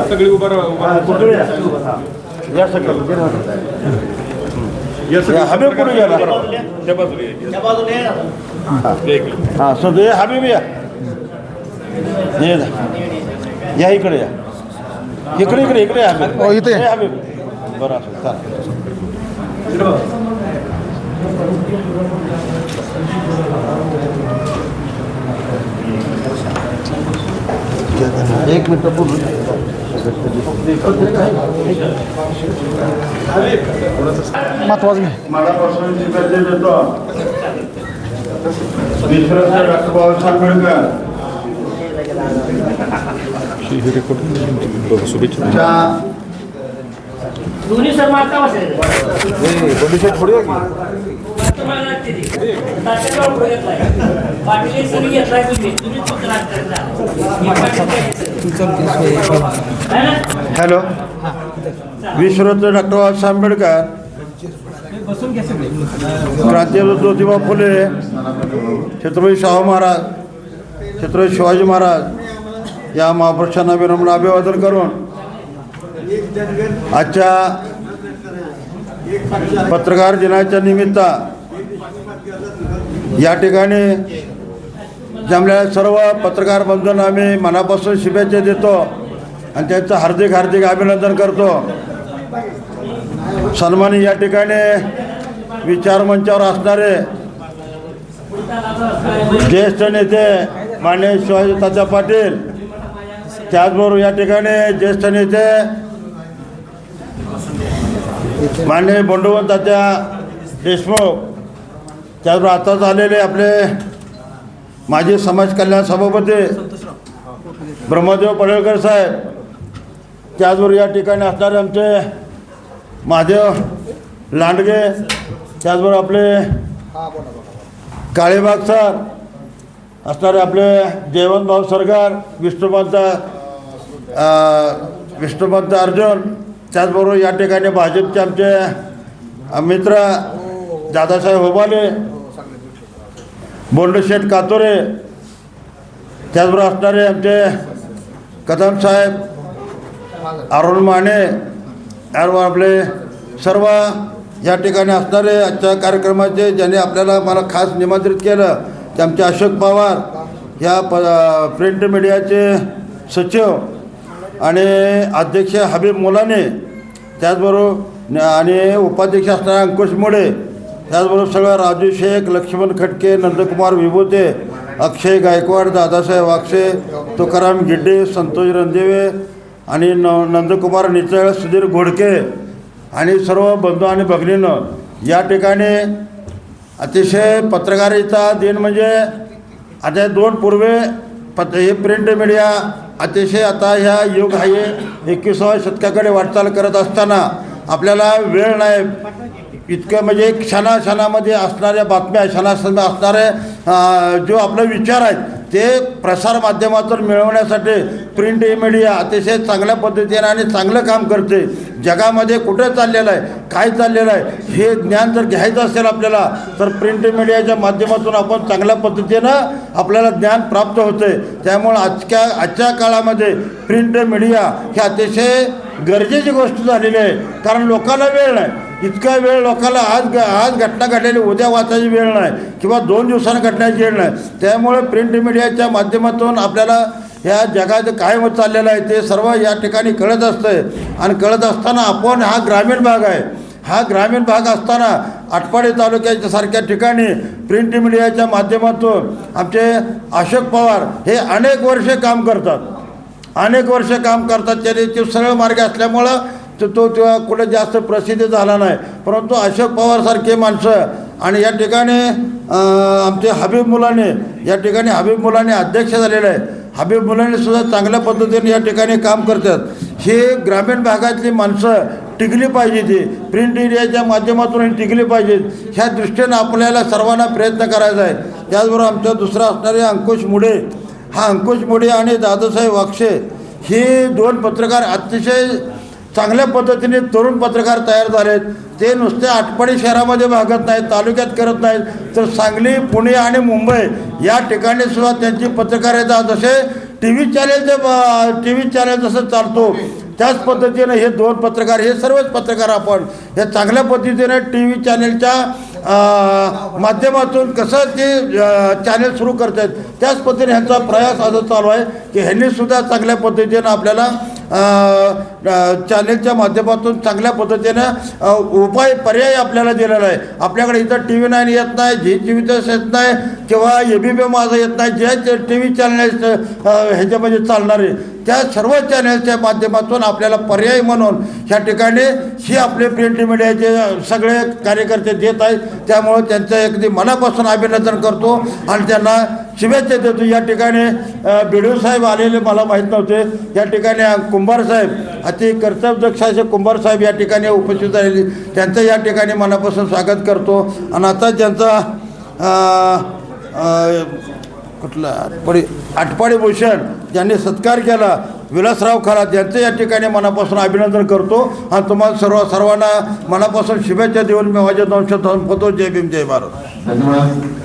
सगळी उभा या सगळं हबीब कुठे गेला हां सध्या हबीब या इकडे या इकडे इकडे इकडे हबीब इथे हबीब बरं असं एक मिनिट पूर्ण महत्वाचं मनापासून शुभेच्छा देतो विश्वरत्न डॉक्टर बाबासाहेब आंबेडकर शुभेच्छा दोन्ही सर मागता बसायचं थोडी हॅलो विश्वरत्न डॉक्टर बाबासाहेब आंबेडकर क्रांतिवीर ज्योतिबा फुले छत्रपती शाहू महाराज छत्रपती शिवाजी महाराज या महापुरुषांना विनम्र अभिवादन करून आजच्या पत्रकार दिनाच्या निमित्त या ठिकाणी जमलेल्या सर्व पत्रकार बंधूंना आम्ही मनापासून शुभेच्छा देतो आणि त्यांचं हार्दिक हार्दिक अभिनंदन करतो. सन्मानी या ठिकाणी विचारमंचावर असणारे ज्येष्ठ नेते माननीय शिवाजी तात्या पाटील, त्याचबरोबर या ठिकाणी ज्येष्ठ नेते माननीय बंडोबन तात्या देशमुख, त्याचबरोबर आता झालेले आपले माजी समाज कल्याण सभापती ब्रह्मदेव पडळकर साहेब, त्याचबरोबर या ठिकाणी असणारे आमचे महादेव लांडगे, त्याचबरोबर आपले काळेबाग सर असणारे आपले जयवंत भाऊ सरकार, विष्णुपंत अर्जुन, त्याचबरोबर या ठिकाणी भाजपचे आमचे मित्र दादासाहेब होबाले, बोंडशेठ कातोरे, त्याचबरोबर असणारे आमचे कदम साहेब, अरुण माने, त्याचबरोबर आपले सर्व या ठिकाणी असणारे आजच्या कार्यक्रमाचे ज्यांनी आपल्याला मला खास निमंत्रित केलं ते आमचे अशोक पवार, या प्रिंट मीडियाचे सचिव आणि अध्यक्ष हबीब मुलाने, त्याचबरोबर आणि उपाध्यक्ष असणारे अंकुश मोडे, त्याचबरोबर सगळं राजू शेख, लक्ष्मण खटके, नंदकुमार विभूते, अक्षय गायकवाड, दादासाहेब वाक्षे, तुकाराम गिड्डे, संतोष रणदिवे आणि नंदकुमार निचळ, सुधीर घोडके आणि सर्व बंधू आणि भगिनीनं या ठिकाणी अतिशय पत्रकारिता दिन म्हणजे आता 2 पूर्वे हे प्रिंट मीडिया अतिशय आता ह्या युग आहे 21व्या शतकाकडे वाटचाल करत असताना आपल्याला वेळ नाही इतकं म्हणजे क्षणाक्षणामध्ये असणाऱ्या बातम्या, क्षणाक्षणामध्ये असणारे जो आपले विचार आहेत ते प्रसारमाध्यमातून मिळवण्यासाठी प्रिंट मीडिया अतिशय चांगल्या पद्धतीने आणि चांगलं काम करते. जगामध्ये कुठं चाललेलं आहे, काय चाललेलं आहे हे ज्ञान जर घ्यायचं असेल आपल्याला तर प्रिंट मीडियाच्या माध्यमातून आपण चांगल्या पद्धतीनं आपल्याला ज्ञान प्राप्त होते. त्यामुळं आजच्या काळामध्ये प्रिंट मीडिया ही अतिशय गरजेची गोष्ट झालेली आहे. कारण लोकांना वेळ नाही, इतका वेळ लोकांना आज घटना घडलेली उद्या वाचायची वेळ नाही किंवा 2 दिवसांनी घटण्याची वेळ नाही. त्यामुळे प्रिंट मीडियाच्या माध्यमातून आपल्याला या जगात काय होत चाललेलं आहे ते सर्व या ठिकाणी कळत असतं. आणि कळत असताना आपण हा ग्रामीण भाग आहे, हा ग्रामीण भाग असताना आटपाडी तालुक्याच्या सारख्या ठिकाणी प्रिंट मीडियाच्या माध्यमातून आमचे अशोक पवार हे अनेक वर्षे काम करतात, त्याने ते सरळ मार्ग असल्यामुळं तो कुठे जास्त प्रसिद्ध झाला नाही. परंतु अशोक पवारसारखे माणसं आणि या ठिकाणी आमचे हबीब मुलाने अध्यक्ष झालेले आहे. हबीब मुलांनी सुद्धा चांगल्या पद्धतीने या ठिकाणी काम करतात. हे ग्रामीण भागातली माणसं टिकली पाहिजे, ती प्रिंट मीडियाच्या माध्यमातून टिकली पाहिजेत. ह्या दृष्टीनं आपल्याला सर्वांना प्रयत्न करायचा आहे. त्याचबरोबर आमच्या दुसरा असणारे अंकुश मुडे आणि दादासाहेब वाक्षे हे 2 पत्रकार अतिशय चांगल्या पद्धतीने तरुण पत्रकार तयार झालेत. ते नुसते आटपाडी शहरामध्ये भागत नाहीत, तालुक्यात करत नाहीत, तर सांगली, पुणे आणि मुंबई या ठिकाणी सुद्धा त्यांची पत्रकारिता जसे टी व्ही चॅनल जसं चालतो त्याच पद्धतीनं हे दोन पत्रकार, हे सर्वच पत्रकार आपण हे चांगल्या पद्धतीनं टी व्ही चॅनलच्या माध्यमातून कसं ते चॅनल सुरू करत आहेत त्याच पद्धतीने ह्यांचा प्रयास आता चालू आहे की ह्यांनीसुद्धा चांगल्या पद्धतीनं आपल्याला चॅनलच्या माध्यमातून चांगल्या पद्धतीनं पर्याय आपल्याला दिलेला आहे. आपल्याकडे इथं टी व्ही 9 येत नाही, झी टी व्ही येत नाही किंवा ABP माझं येत नाही, जे टी व्ही चॅनल ह्याच्यामध्ये चालणारे त्या सर्व चॅनलच्या माध्यमातून आपल्याला पर्याय म्हणून ह्या ठिकाणी ही आपले प्रिंट मीडियाचे सगळे कार्यकर्ते देत आहेत. त्यामुळं त्यांचं अगदी मनापासून अभिनंदन करतो आणि त्यांना शुभेच्छा देतो. या ठिकाणी BDO साहेब आलेले मला माहीत नव्हते. या ठिकाणी कुंभार साहेब, अति कर्तव्यदक्ष असे कुंभार साहेब या ठिकाणी उपस्थित झालेले, त्यांचं या ठिकाणी मनापासून स्वागत करतो. आणि आता ज्यांचा कुठला आटपाडी भूषण ज्यांनी सत्कार केला, विलासराव खरात, यांचं या ठिकाणी मनापासून अभिनंदन करतो आणि तुम्हाला सर्वांना मनापासून शुभेच्छा देऊन मी माझ्या 2 शब्द संपवतो. जय भीम, जय भारत. धन्यवाद.